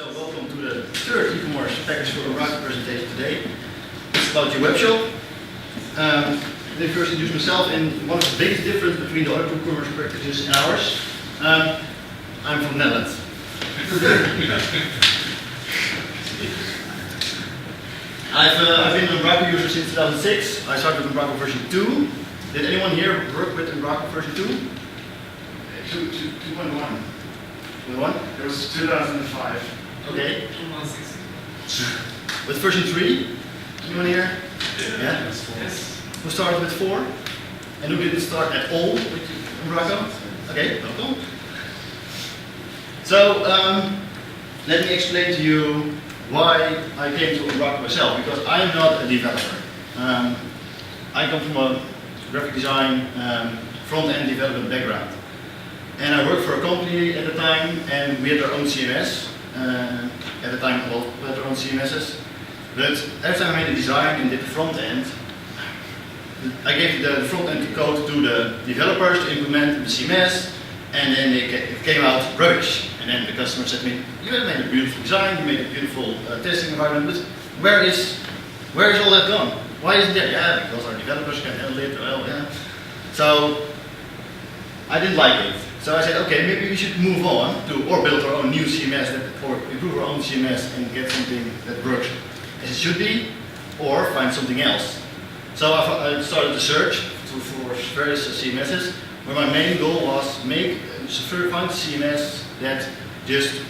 So welcome to the third e-commerce package for Umbraco presentation today. It's about uWebshop. Let me first introduce myself, and one of the biggest differences between the other e-commerce packages and ours. I'm from Netherlands. I've been an Umbraco user since 2006. I started with Umbraco version 2. Did anyone here work with Umbraco version 2? 2.1. 2.1? It was 2005. Okay. With version 3? Anyone here? Yeah? Yes. Who started with 4? And who didn't start at all with Umbraco? Okay, welcome. So, let me explain to you why I came to Umbraco myself, because I am not a developer. I come from a graphic design, front-end development background. And I worked for a company at the time, and we had our own CMS. At the time, a lot had their own CMSs. But every time I made a design and did the front end, I gave the front end code to the developers to implement the CMS, and then it came out rubbish. And then the customer said to me, "You have made a beautiful design, you made a beautiful testing environment, but where is all that gone? Why isn't there?" "Yeah, because our developers can handle it." Well, yeah. So I didn't like it. So I said, okay, maybe we should move on to, or build our own new CMS, or improve our own CMS and get something that works as it should be, or find something else. So I started to search for various CMSs, where my main goal was find a CMS that just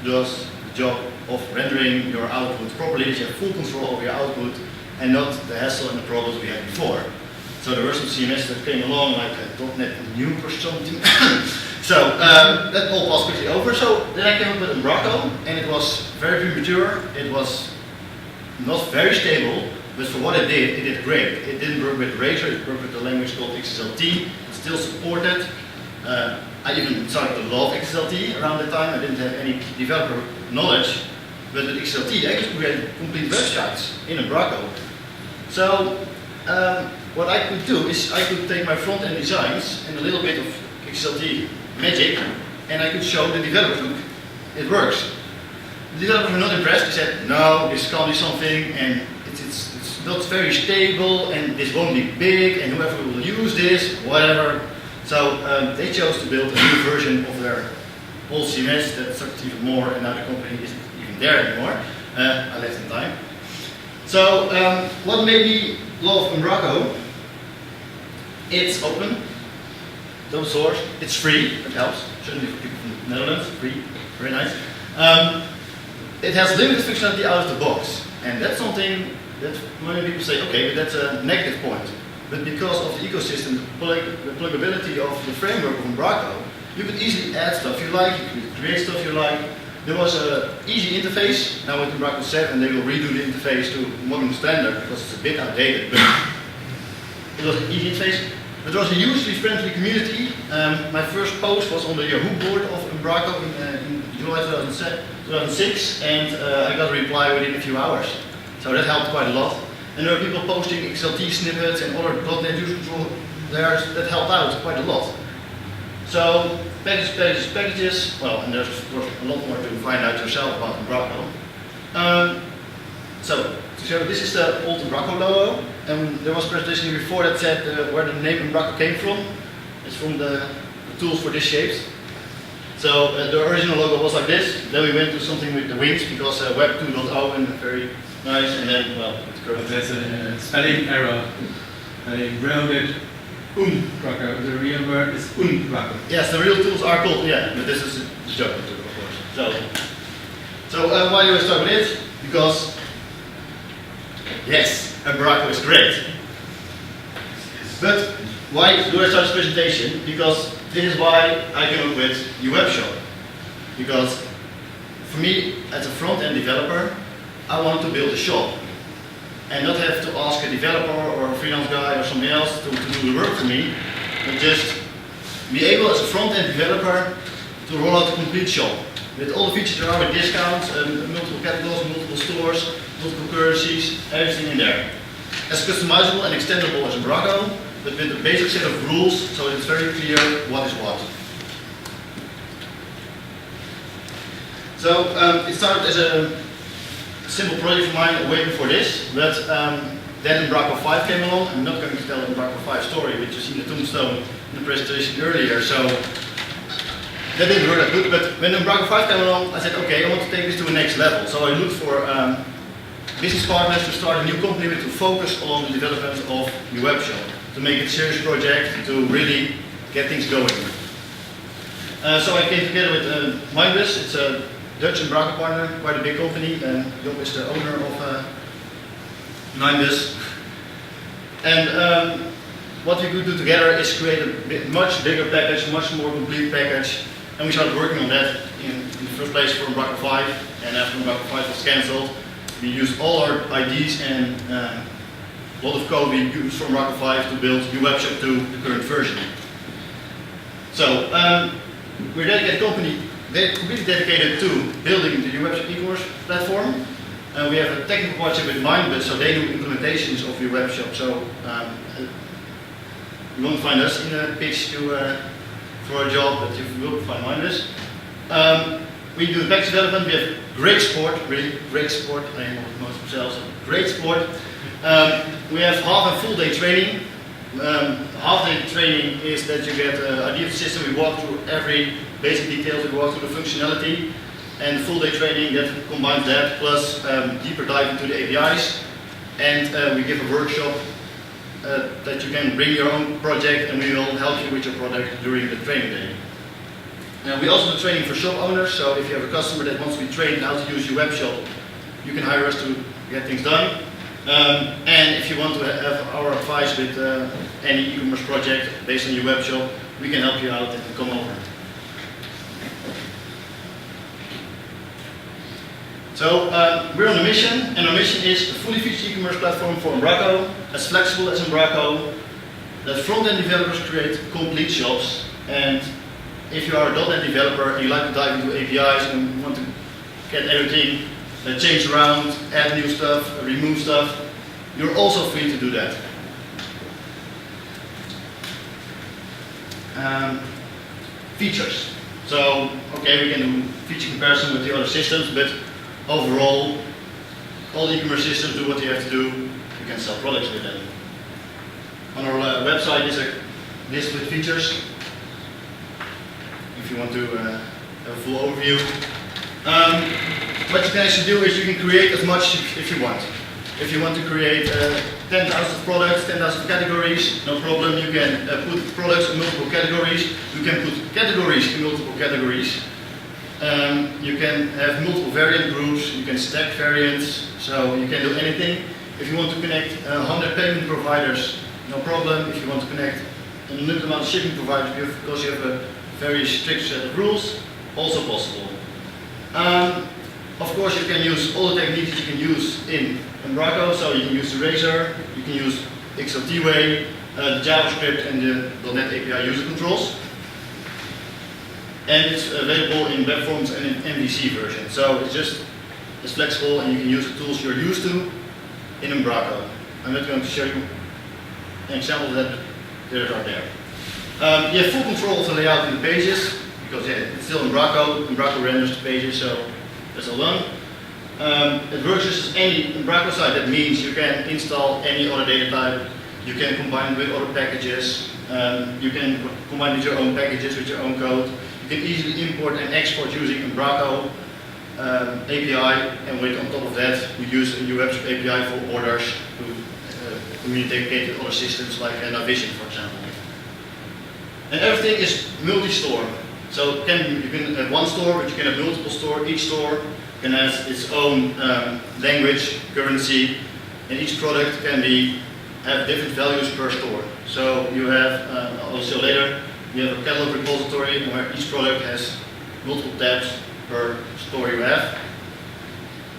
does the job of rendering your output properly, that you have full control over your output, and not the hassle and the problems we had before. So there were some CMSs that came along, like .NET Nuke or something. So that all passed quickly over. So then I came up with Umbraco, and it was very premature. It was not very stable, but for what it did great. It didn't work with Razor, it worked with a language called XSLT. It's still supported. I even started to love XSLT around the time. I didn't have any developer knowledge, but with XSLT I could create complete websites in Umbraco. So what I could do is I could take my front-end designs and a little bit of XSLT magic, and I could show the developers, look, it works. The developers were not impressed. They said, "No, this can't be something, and it's not very stable, and this won't be big, and whoever will use this, whatever." So they chose to build a new version of their old CMS that sucked even more, and now the company isn't even there anymore. I left in time. So what made me love Umbraco? It's open, source, it's free, that helps, certainly for people from the Netherlands, free, very nice. It has limited functionality out of the box, and that's something that many people say, okay, but that's a negative point. But because of the ecosystem, the pluggability of the framework of Umbraco, you could easily add stuff you like, you could create stuff you like. There was an easy interface. Now with Umbraco 7 they will redo the interface to modern standard because it's a bit outdated, but it was an easy interface. But there was a hugely friendly community. My first post was on the Yahoo board of Umbraco in July 2006, and I got a reply within a few hours. So that helped quite a lot. And there were people posting XLT snippets and other .NET user control there that helped out quite a lot. So packages, well, and there's of course a lot more to find out yourself about Umbraco. So to show, this is the old Umbraco logo, and there was a presentation before that said where the name Umbraco came from. It's from the tools for these shapes. So the original logo was like this. Then we went to something with the wings because Web 2.0 and very nice, and then, well, it's correct. There's a spelling error. I wrote it Umbraco. The real word is Umbraco. Yes, the real tools are called, yeah, but this is a joke, of course. So why do I start with it? Because, yes, Umbraco is great. But why do I start this presentation? Because this is why I came up with uWebshop. Because for me, as a front-end developer, I want to build a shop and not have to ask a developer or a freelance guy or somebody else to do the work for me, but just be able as a front-end developer to roll out a complete shop with all the features there are, with discounts, multiple categories, multiple stores, multiple currencies, everything in there. As customizable and extendable as Umbraco, but with a basic set of rules so it's very clear what is what. So So it started as a simple project of mine way before this, but then Umbraco 5 came along. I'm not going to tell the Umbraco 5 story, which you see in the tombstone in the presentation earlier, so that didn't work that good. But when Umbraco 5 came along, I said, okay, I want to take this to the next level. So I looked for business partners to start a new company with to focus on the development of uWebshop, to make it a serious project, to really get things going. So I came together with Mindbus. It's a Dutch Umbraco partner, quite a big company. Job is the owner of Mindbus. And what we could do together is create a much bigger package, much more complete package. And we started working on that in the first place for Umbraco 5. And after Umbraco 5 was cancelled, we used all our IDs and a lot of code we used from Umbraco 5 to build uWebshop to the current version. So we're a dedicated company, completely dedicated to building the uWebshop e-commerce platform. We have a technical partnership with Mindbus, so they do implementations of uWebshop. So you won't find us in a pitch for a job, but you will find Mindbus. We do the package development. We have great support, really great support. I know most of themselves, great support. We have half and full day training. Half day training is that you get an idea of the system. We walk through every basic details. We walk through the functionality. And full day training that combines that plus deeper dive into the APIs. And we give a workshop that you can bring your own project, and we will help you with your product during the training day. We also do training for shop owners, so if you have a customer that wants to be trained how to use uWebshop, you can hire us to get things done. And if you want to have our advice with any e-commerce project based on uWebshop, we can help you out and come over. So we're on a mission, and our mission is a fully featured e-commerce platform for Umbraco, as flexible as Umbraco, that front-end developers create complete shops. And if you are a .NET developer and you like to dive into APIs and want to get everything change around, add new stuff, remove stuff, you're also free to do that. Features. So, okay, we can do feature comparison with the other systems, but overall, all e-commerce systems do what they have to do. You can sell products with them. On our website is a list with features. If you want to have a full overview. What you can actually do is you can create as much if you want. If you want to create 10,000 products, 10,000 categories, no problem. You can put products in multiple categories. You can put categories in multiple categories. You can have multiple variant groups. You can stack variants. So you can do anything. If you want to connect 100 payment providers, no problem. If you want to connect a limited amount of shipping providers because you have a very strict set of rules, also possible. Of course, you can use all the techniques that you can use in Umbraco, so you can use the Razor, you can use XLT-Way, the JavaScript and the .NET API user controls. And it's available in web forms and in MVC version, so it's just as flexible and you can use the tools you're used to in Umbraco. I'm not going to show you an example of that, they're there. You have full control of the layout in the pages, because it's still Umbraco. Umbraco renders the pages, so that's all done. It works just as any Umbraco site. That means you can install any other data type, you can combine it with other packages, you can combine with your own packages, with your own code. You can easily import and export using Umbraco API, and with on top of that, you use a uWebshop API for orders to communicate with other systems like Navision, for example. And everything is multi-store. So you can have one store, but you can have multiple stores. Each store can have its own language, currency, and each product can have different values per store. So you have, I'll show later, you have a catalog repository where each product has multiple tabs per store you have.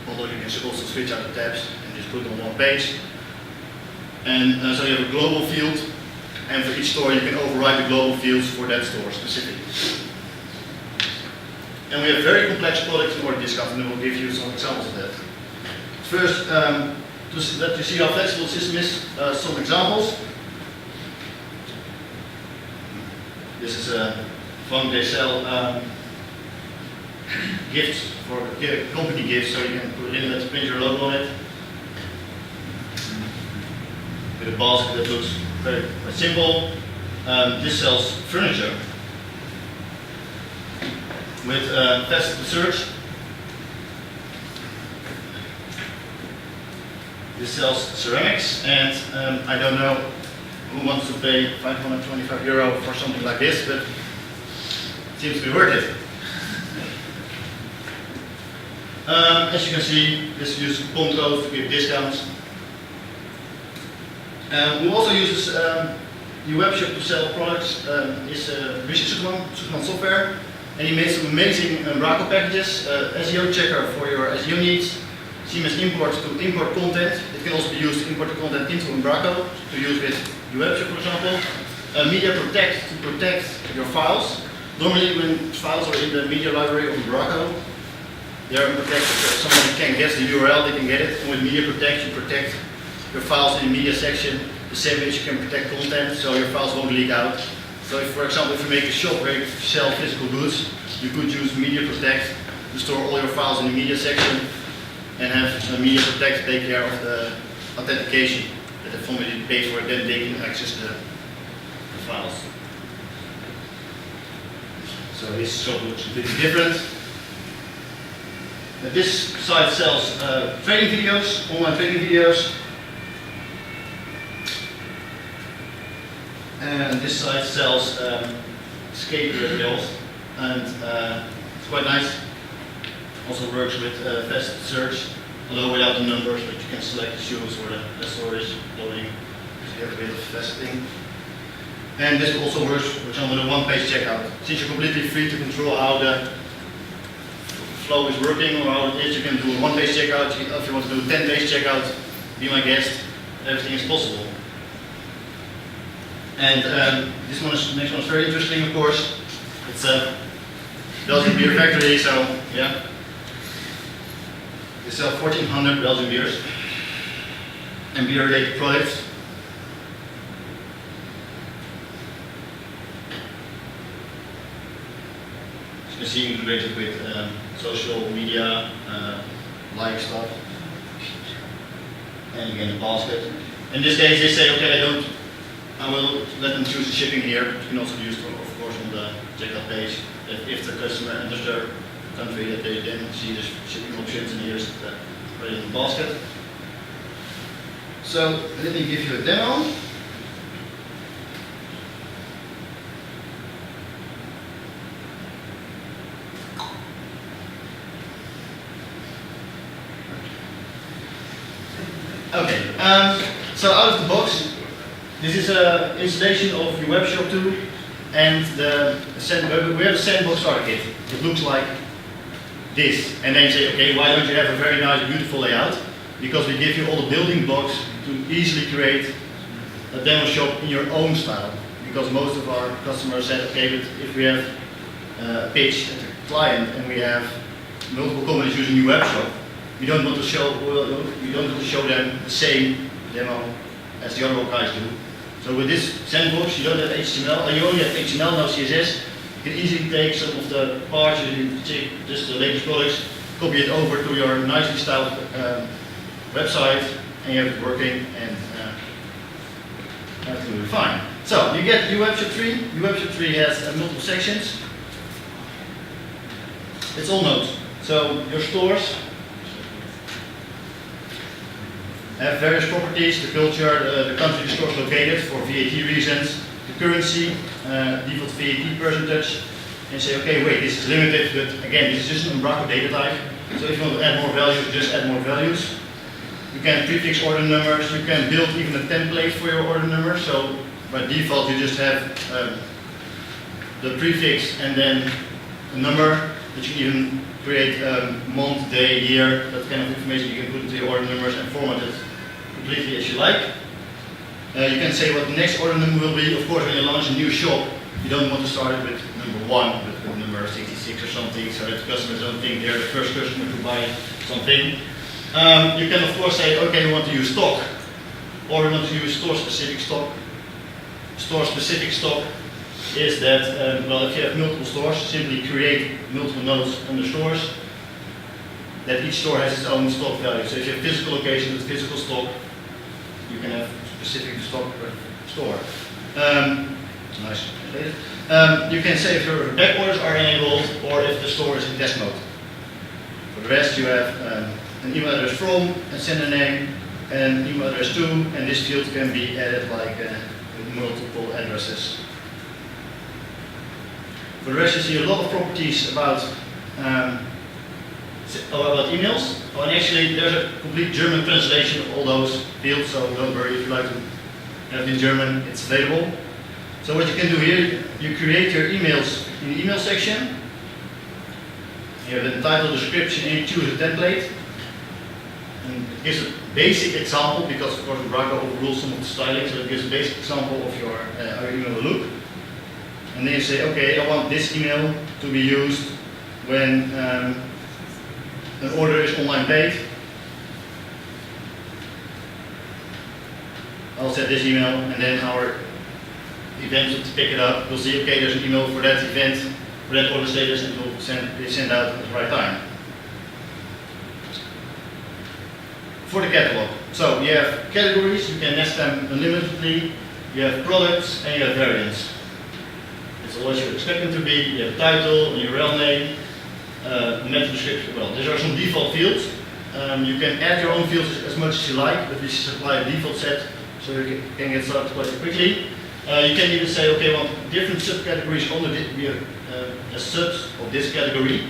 Although you can also switch out the tabs and just put them on one page. And so you have a global field. And for each store, you can override the global fields for that store specifically. And we have very complex products in order discount, and we'll give you some examples of that. First, to let you see how flexible the system is, some examples. This is a phone they sell gifts for company gifts, so you can put it in, let's print your logo on it. With a basket that looks very simple. This sells furniture with fast search. This sells ceramics, and I don't know who wants to pay €525 for something like this, but it seems to be worth it. As you can see, this uses coupon codes to give discounts. We also use uWebshop to sell products. Is Richard Soekman software, and he made some amazing Umbraco packages, SEO checker for your SEO needs, seamless import to import content. It can also be used to import the content into Umbraco to use with uWebshop, for example. Media Protect to protect your files. Normally, when files are in the media library of Umbraco, they are protected. So if someone can guess the URL, they can get it. And with Media Protect, you protect your files in the media section the same way as you can protect content, so your files won't leak out. So if, for example, if you make a shop where you sell physical goods, you could use Media Protect to store all your files in the media section and have Media Protect take care of the authentication. That if somebody pays for it, then they can access the files. So this shop looks completely different. This site sells trading videos, online trading videos. And this site sells skate bills, and it's quite nice. Also works with fast search, although without the numbers, but you can select the shoes or the storage loading, so you have a bit of faceting. And this also works, for example, with a one-page checkout. Since you're completely free to control how the flow is working or how it is, you can do a one-page checkout. If you want to do a 10-page checkout, be my guest. Everything is possible. And this one is, next one is very interesting, of course. It's a Belgian beer factory, so yeah. They sell 1,400 Belgian beers and beer-related products. As you can see, integrated with social media, like stuff, and again the basket. In this case, they say, okay, I will let them choose the shipping here. You can also use it, of course, on the checkout page. If the customer enters their country, that they then see the shipping options, and here's the right in the basket. So let me give you a demo. Okay, so out of the box, this is an installation of uWebshop 2 and we have a sandbox starter kit. It looks like this, and then you say, okay, why don't you have a very nice, beautiful layout? Because we give you all the building blocks to easily create a demo shop in your own style. Because most of our customers said, okay, but if we have a pitch at a client and we have multiple companies using uWebshop, we don't want to show them the same demo as the other guys do. So with this sandbox, you don't have HTML, you only have HTML, no CSS. You can easily take some of the parts, just the latest products, copy it over to your nicely styled website, and you have it working, and everything will be fine. So you get uWebshop 3. uWebshop 3 has multiple sections. It's all nodes. So your stores have various properties, the culture, the country the store is located for VAT reasons, the currency, default VAT percentage, and say, okay, wait, this is limited, but again, this is just an Umbraco data type. So if you want to add more values, just add more values. You can prefix order numbers, you can build even a template for your order number. So by default, you just have the prefix and then a number. That you can even create month, day, year, that kind of information you can put into your order numbers and format it completely as you like. You can say what the next order number will be. Of course, when you launch a new shop, you don't want to start it with number 1, but with number 66 or something, so that customers don't think they're the first customer to buy something. You can of course say, okay, we want to use stock, or we want to use store-specific stock, is that, well, if you have multiple stores, simply create multiple nodes on the stores, that each store has its own stock value. So if you have physical locations with physical stock, you can have specific stock per store. Nice. You can say if your back orders are enabled or if the store is in test mode. For the rest, you have an email address from, a sender name, and an email address to, and this field can be added like with multiple addresses. For the rest, you see a lot of properties about emails. Oh, and actually, there's a complete German translation of all those fields, so don't worry if you like to have it in German, it's available. So what you can do here, you create your emails in the email section. You have the title, description, and you choose a template. And it gives a basic example, because of course Umbraco overrules some of the styling, so it gives a basic example of your how your email will look. And then you say, okay, I want this email to be used when an order is online paid. I'll set this email, and then our events will pick it up. We'll see, okay, there's an email for that event, for that order status, and it will be sent out at the right time. For the catalog, so you have categories, you can nest them unlimitedly, you have products, and you have variants. It's all as you expect them to be. You have title, a URL name, meta description. Well, these are some default fields. You can add your own fields as much as you like, but we supply a default set, so you can get started quite quickly. You can even say, okay, well, different subcategories on the subs of this category.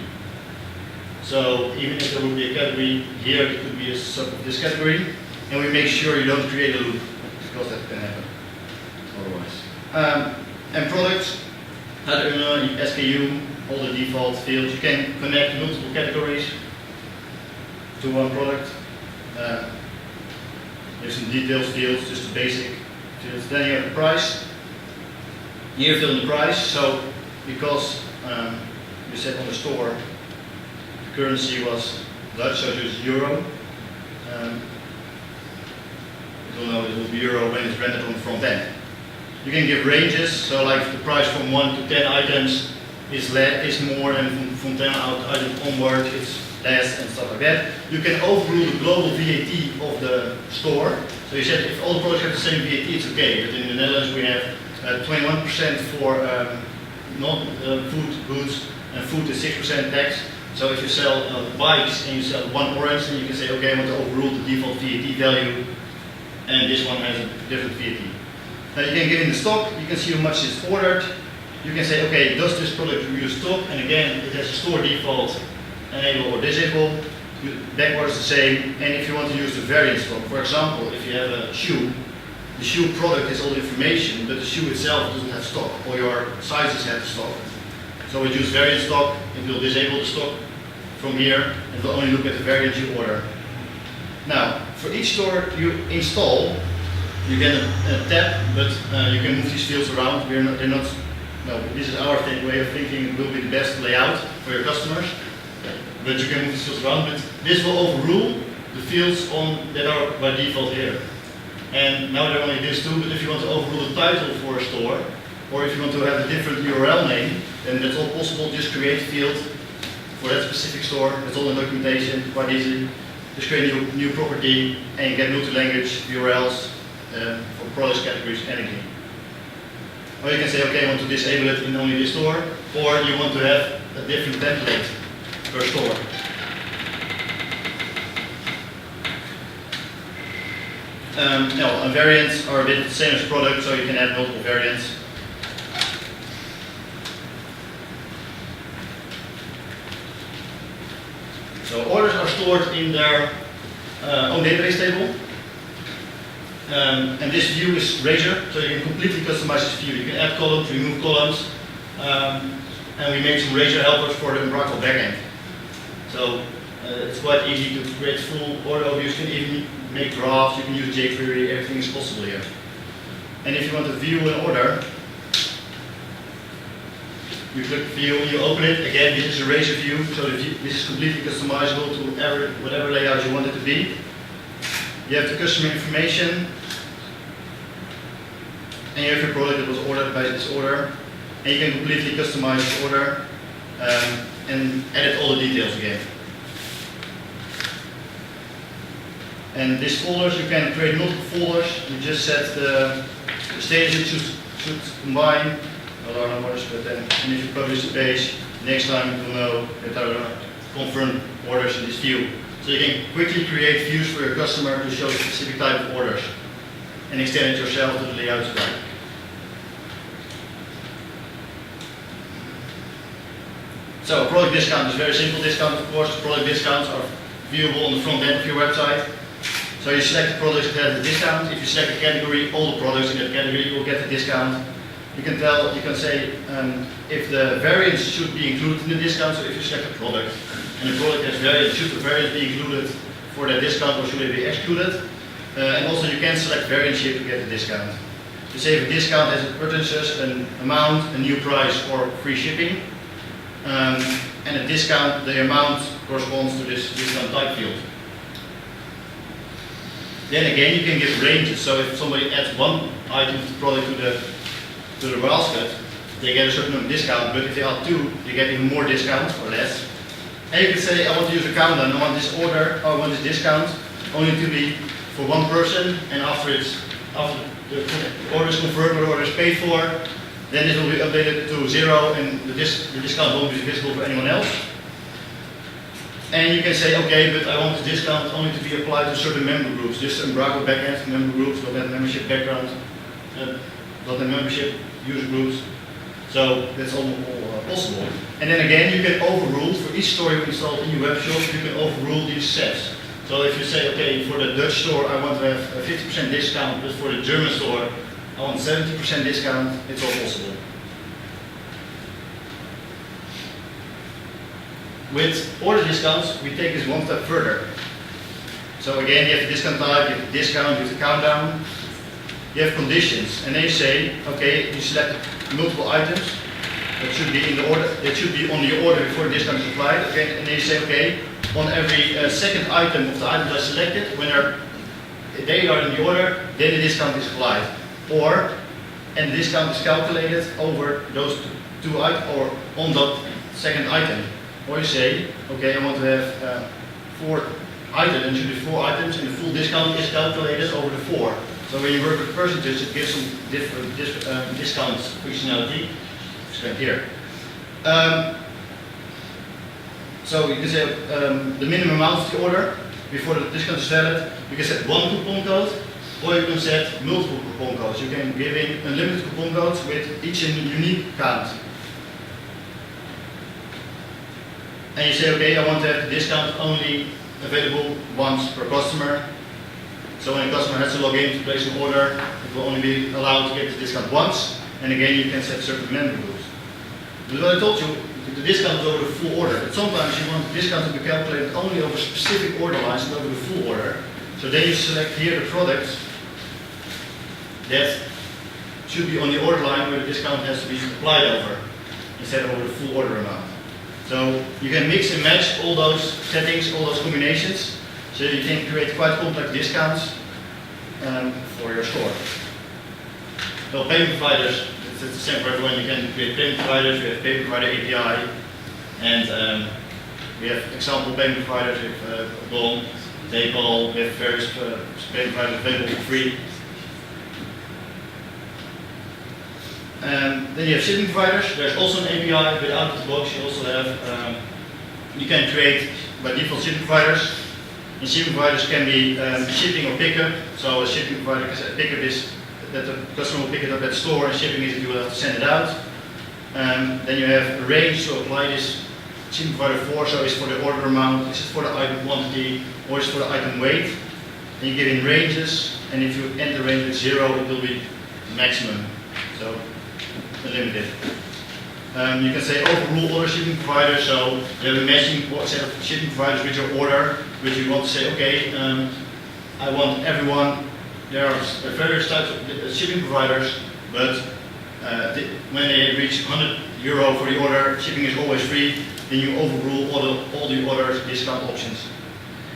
So even if there would be a category here, it could be a sub of this category, and we make sure you don't create a loop, because that can happen otherwise. And products, SKU, all the default fields. You can connect multiple categories to one product. There's some details fields, just the basic fields. Then you have the price. Here you fill in the price. So because we said on the store the currency was Dutch, so it's euro. You don't know it will be euro when it's rendered on the front end. You can give ranges, so like the price from 1 to 10 items is more, and from 10 items onward it's less, and stuff like that. You can overrule the global VAT of the store. So you said if all the products have the same VAT, it's okay. But in the Netherlands we have 21% for non-food goods, and food is 6% tax. So if you sell bikes and you sell one orange, then you can say, okay, I want to overrule the default VAT value, and this one has a different VAT. Now you can get in the stock, you can see how much is ordered. You can say, okay, does this product use stock? And again, it has a store default, enable or disable. Backwards the same. And if you want to use the variant stock, for example, if you have a shoe, the shoe product has all the information, but the shoe itself doesn't have stock. All your sizes have stock. So we use variant stock, it will disable the stock from here, and will only look at the variant you order. Now, for each store you install, you get a tab, but you can move these fields around. This is our way of thinking. It will be the best layout for your customers, but you can move these fields around. But this will overrule the fields that are by default here. And now there are only these two, but if you want to overrule the title for a store, or if you want to have a different URL name, then that's all possible. Just create a field for that specific store. That's all in documentation, quite easy. Just create a new property and you get multi-language URLs for products, categories, anything. Or you can say, okay, I want to disable it in only this store, or you want to have a different template per store. And variants are a bit the same as product, so you can add multiple variants. So orders are stored in their own database table. And this view is Razor, so you can completely customize this view. You can add columns, remove columns, and we made some Razor helpers for the Umbraco backend. So it's quite easy to create full order overviews. You can even make drafts, you can use jQuery, everything is possible here. And if you want to view an order, you click view, you open it. Again, this is a Razor view, so this is completely customizable to whatever layout you want it to be. You have the customer information, and you have your product that was ordered by this order. and you can completely customize the order and edit all the details again. And these folders, you can create multiple folders. You just set the status it should combine. Well, there are no orders, but then and if you publish the page, next time you will know that there are confirmed orders in this view. So you can quickly create views for your customer to show a specific type of orders and extend it yourself to the layout you like. So a product discount is a very simple discount, of course. Product discounts are viewable on the front end of your website. So you select the products that have the discount. If you select a category, all the products in that category will get the discount. You can say if the variants should be included in the discount. So if you select a product and the product has variants, should the variant be included for that discount or should it be excluded? And also you can select variant ship to get the discount. You say if a discount has preferences, an amount, a new price or free shipping. And a discount, the amount corresponds to this discount type field. Then again, you can give ranges. So if somebody adds one item of the product to the basket, they get a certain amount of discount. But if they add two, they get even more discount or less. And you can say, I want to use a countdown. I want this order, I want this discount only to be for one person. And after the order is confirmed or the order is paid for, then it will be updated to 0 and the discount won't be visible for anyone else. And you can say, okay, but I want the discount only to be applied to certain member groups. Just Umbraco backend member groups, .NET membership background, .NET membership user groups. So that's all possible. And then again, you can overrule for each store you install in your webshop. You can overrule these sets. So if you say, okay, for the Dutch store I want to have a 50% discount, but for the German store I want 70% discount, it's all possible. With order discounts, we take this one step further. So again, you have the discount type, you have the discount, you have the countdown, you have conditions, and then you say, okay, you select multiple items that should be in the order, that should be on the order before the discount is applied. Okay, and then you say, okay, on every second item of the items I selected, when they are in the order, then the discount is applied. And the discount is calculated over those two items or on that second item. Or you say, okay, I want to have 4 items, and it should be 4 items, and the full discount is calculated over the 4. So when you work with percentage, it gives some different discount functionality. Explained here. So you can say the minimum amount of the order before the discount is valid. You can set 1 coupon code. Or you can set multiple coupon codes. You can give in unlimited coupon codes with each a unique count. And you say, okay, I want to have the discount only available once per customer. So when a customer has to log in to place an order, it will only be allowed to get the discount once. And again, you can set certain member groups. But what I told you, the discount is over the full order. But sometimes you want the discount to be calculated only over specific order lines and over the full order. So then you select here the products that should be on the order line where the discount has to be applied over, instead of over the full order amount. So you can mix and match all those settings, all those combinations, so you can create quite complex discounts for your store. So payment providers, it's the same for everyone. You can create payment providers, we have payment provider API, and we have example payment providers with Don, PayPal, we have various payment providers available for free. Then you have shipping providers. There's also an API, but out of the box you also have, you can create by default shipping providers. And shipping providers can be shipping or pickup. So a shipping provider can say pickup is that the customer will pick it up at the store, and shipping is that you will have to send it out. Then you have a range to apply this shipping provider for. So it's for the order amount, this is for the item quantity, or it's for the item weight. And you give in ranges, and if you enter range with 0, it will be maximum. So limited. You can say overrule other shipping providers, so you have a matching set of shipping providers with your order, which you want to say, okay, I want everyone, there are various types of shipping providers, but when they reach €100 for the order, shipping is always free, then you overrule all the other discount options.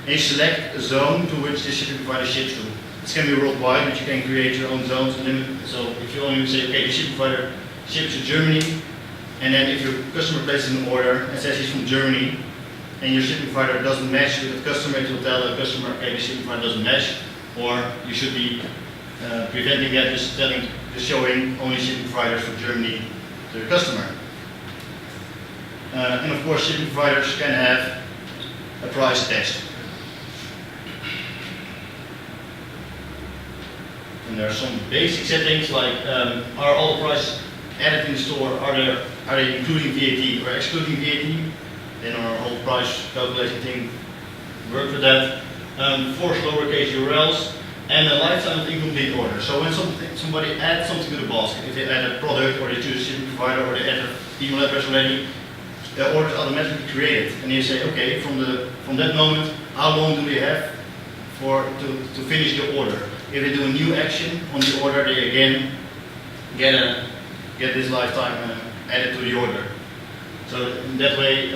And you select a zone to which the shipping provider ships to. This can be worldwide, but you can create your own zones and limit. So if you only say, okay, the shipping provider ships to Germany, and then if your customer places an order and says he's from Germany, and your shipping provider doesn't match with the customer, it will tell the customer, okay, the shipping provider doesn't match, or you should be preventing that, just showing only shipping providers for Germany to the customer. And of course, shipping providers can have a price attached. And there are some basic settings like are all the prices added in the store, are they including VAT or excluding VAT? Then our whole price calculation thing works with that. Force lowercase URLs and a lifetime of incomplete order. So when somebody adds something to the basket, if they add a product or they choose a shipping provider or they add an email address already, the order is automatically created. And you say, okay, from that moment, how long do we have to finish the order? If they do a new action on the order, they again get this lifetime added to the order. So in that way,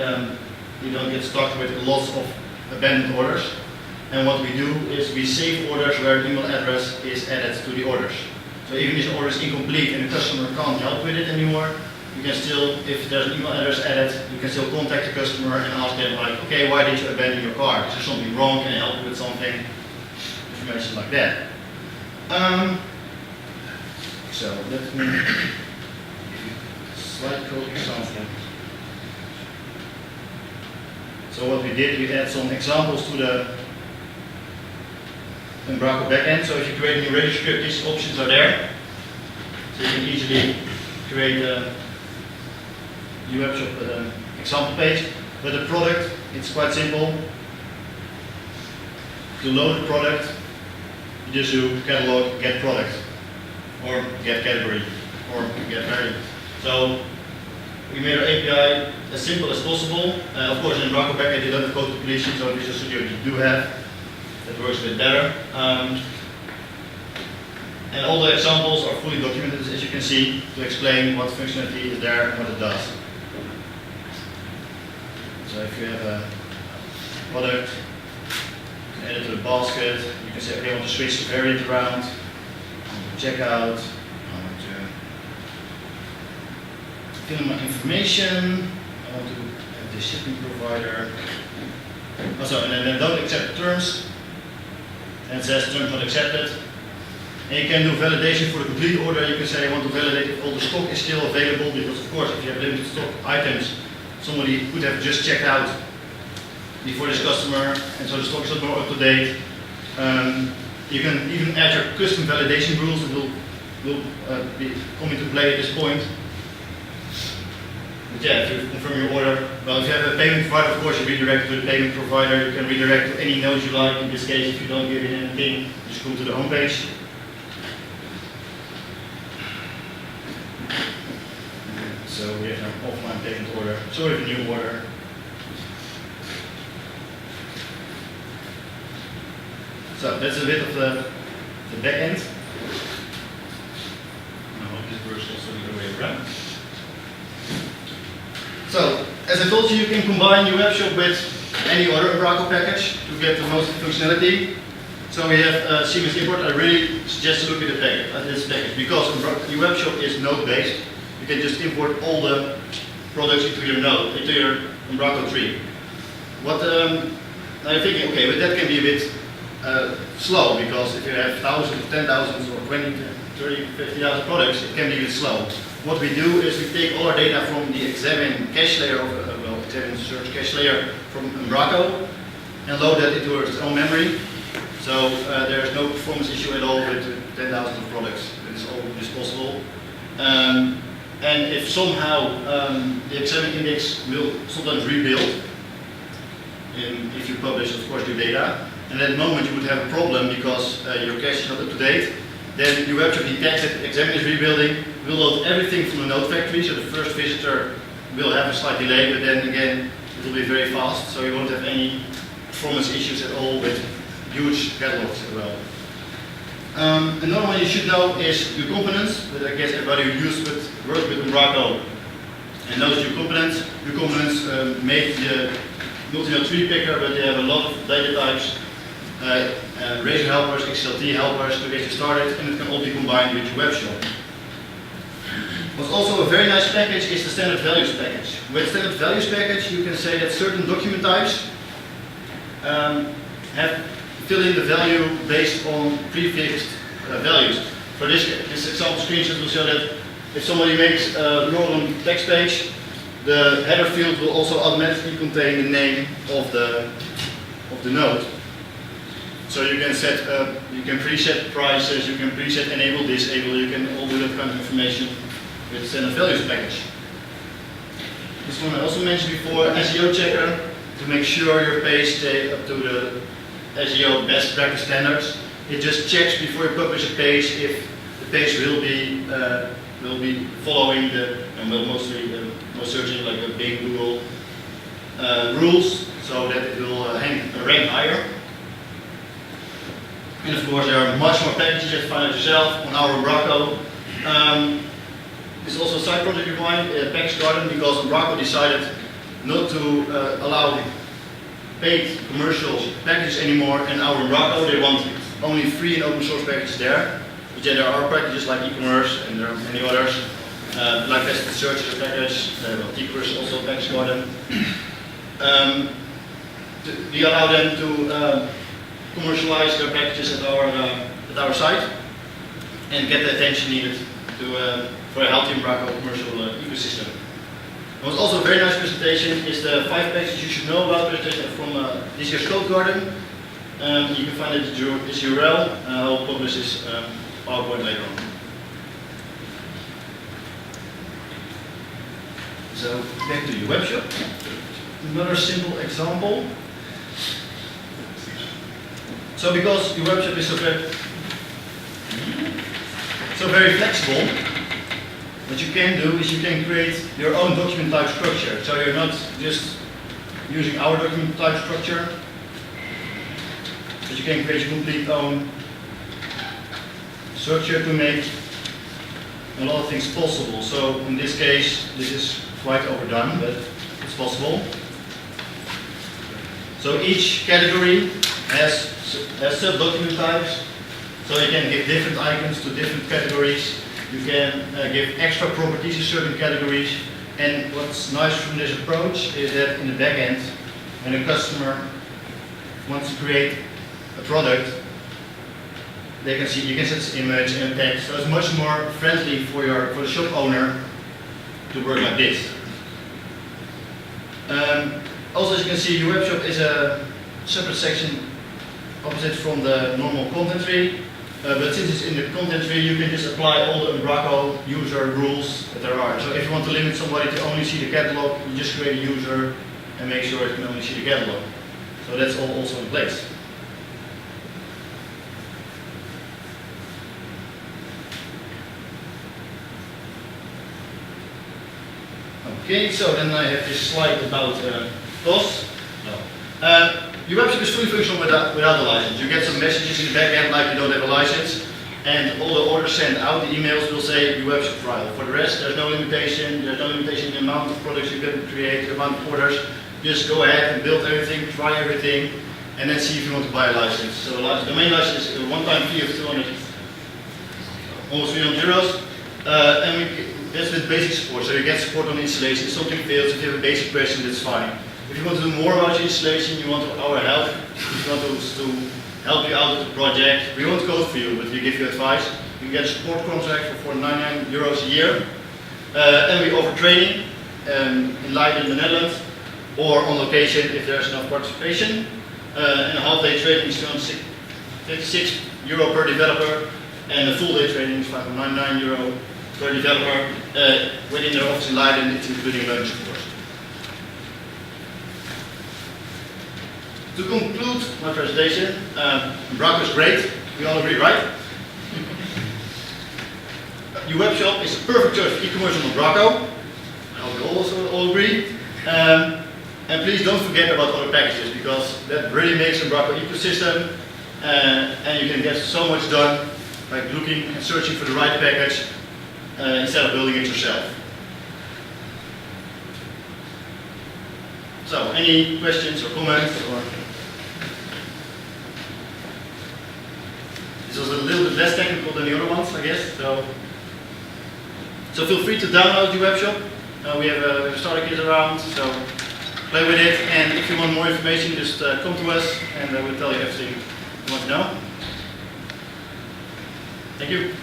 you don't get stuck with lots of abandoned orders. And what we do is we save orders where an email address is added to the orders. So even if the order is incomplete and the customer can't help with it anymore, you can still, if there's an email address added, you can still contact the customer and ask them like, okay, why did you abandon your cart? Is there something wrong? Can I help you with something? Information like that. So let me give you a slide code example. So what we did, we add some examples to the Umbraco backend. So if you create a new register script, these options are there. So you can easily create a uWebshop example page. But the product, it's quite simple. To load the product, you just do catalog get product, or get category, or get variant. So we made our API as simple as possible. Of course, in Umbraco backend you don't have code completion, so in Visual Studio you do have. That works a bit better. And all the examples are fully documented, as you can see, to explain what functionality is there and what it does. So if you have a product, you can add it to the basket. You can say, okay, I want to switch the variant around. I want to check out. I want to fill in my information. I want to have the shipping provider. Also, and then don't accept terms. And it says terms not accepted. And you can do validation for the complete order. You can say I want to validate if all the stock is still available, because of course if you have limited stock items, somebody could have just checked out before this customer, and so the stock is not more up to date. You can even add your custom validation rules that will come into play at this point. But yeah, if you confirm your order, well, if you have a payment provider, of course you redirect to the payment provider. You can redirect to any nodes you like. In this case, if you don't give it anything, just go to the home page. So we have an offline payment order. So we have a new order. So that's a bit of the back end. I hope this works also the other way around. So, as I told you, you can combine uWebshop with any other Umbraco package to get the most functionality. So we have seamless import. I really suggest to look at this package because uWebshop is node-based. You can just import all the products into your node, into your Umbraco tree. What I'm thinking, okay, but that can be a bit slow, because if you have thousands, 10,000 or 20, 30, 50,000 products, it can be a bit slow. What we do is we take all our data from the examine cache layer, examine search cache layer from Umbraco, and load that into its own memory. So there's no performance issue at all with 10,000 products. It is all possible. And if somehow the examine index will sometimes rebuild, if you publish, of course, your data, and at that moment you would have a problem because your cache is not up to date, then uWebshop detects that the examine is rebuilding, will load everything from the node factory, so the first visitor will have a slight delay, but then again it will be very fast, so you won't have any performance issues at all with huge catalogs as well. Another one you should know is your components, but I guess everybody who works with Umbraco and knows your components. Your components make the multi-node tree picker, but they have a lot of data types, razor helpers, XLT helpers to get you started, and it can all be combined with your uWebshop. What's also a very nice package is the standard values package. With standard values package, you can say that certain document types fill in the value based on prefixed values. For this example screenshot will show that if somebody makes a normal text page, the header field will also automatically contain the name of the node. So you can you can preset prices, you can preset enable, disable, you can all do that kind of information with the standard values package. This one I also mentioned before, SEO checker, to make sure your page stays up to the SEO best practice standards. It just checks before you publish a page if the page will be following most searching like a Bing, Google rules, so that it will rank higher. And of course there are much more packages you have to find out yourself on our Umbraco. It's also a side project of mine, Package Garden, because Umbraco decided not to allow paid commercial packages anymore, and our Umbraco they want only free and open source packages there. But yeah, there are packages like e-commerce and there are many others. Like Vested Search is a package, T-Course is also a package garden. We allow them to commercialize their packages at our site and get the attention needed for a healthy Umbraco commercial ecosystem. What's also a very nice presentation is the 5 packages you should know about presentation from this year's Code Garden. You can find it at this URL. I'll publish this PowerPoint later on. So back to uWebshop. Another simple example. So because uWebshop is so very flexible, what you can do is you can create your own document type structure. So you're not just using our document type structure, but you can create your complete own structure to make a lot of things possible. So in this case, this is quite overdone, but it's possible. So each category has sub-document types, so you can give different icons to different categories. You can give extra properties to certain categories. And what's nice from this approach is that in the back end, when a customer wants to create a product, they can see, you can set this image and text. So it's much more friendly for the shop owner to work like this. Also, as you can see, uWebshop is a separate section opposite from the normal content tree. But since it's in the content tree, you can just apply all the Umbraco user rules that there are. So if you want to limit somebody to only see the catalog, you just create a user and make sure it can only see the catalog. So that's all also in place. Okay, so then I have this slide about costs. uWebshop is fully functional without the license. You get some messages in the back end like you don't have a license, and all the orders sent out, the emails will say uWebshop trial. For the rest, there's no limitation. There's no limitation in the amount of products you can create, the amount of orders. Just go ahead and build everything, try everything, and then see if you want to buy a license. So the main license is a one-time fee of 200, almost 300 euros. That's with basic support, so you get support on installation. If something fails, if you have a basic question, that's fine. If you want to do more about your installation, you want our help, if you want to help you out with the project, we won't code for you, but we give you advice. You can get a support contract for 499 euros a year. And we offer training in Leiden in the Netherlands, or on location if there's enough participation. And a half-day training is 256 euro per developer, and a full-day training is 599 euro per developer. Within their office in Leiden, it's including lunch, of course. To conclude my presentation, Umbraco is great. We all agree, right? uWebshop is a perfect choice for e-commerce on Umbraco. I hope you also all agree. And please don't forget about other packages, because that really makes Umbraco ecosystem, and you can get so much done by looking and searching for the right package instead of building it yourself. So, any questions or comments? This was a little bit less technical than the other ones, I guess. So So feel free to download uWebshop. We have a starter kit around, so play with it. And if you want more information, just come to us and we'll tell you everything you want to know. Thank you.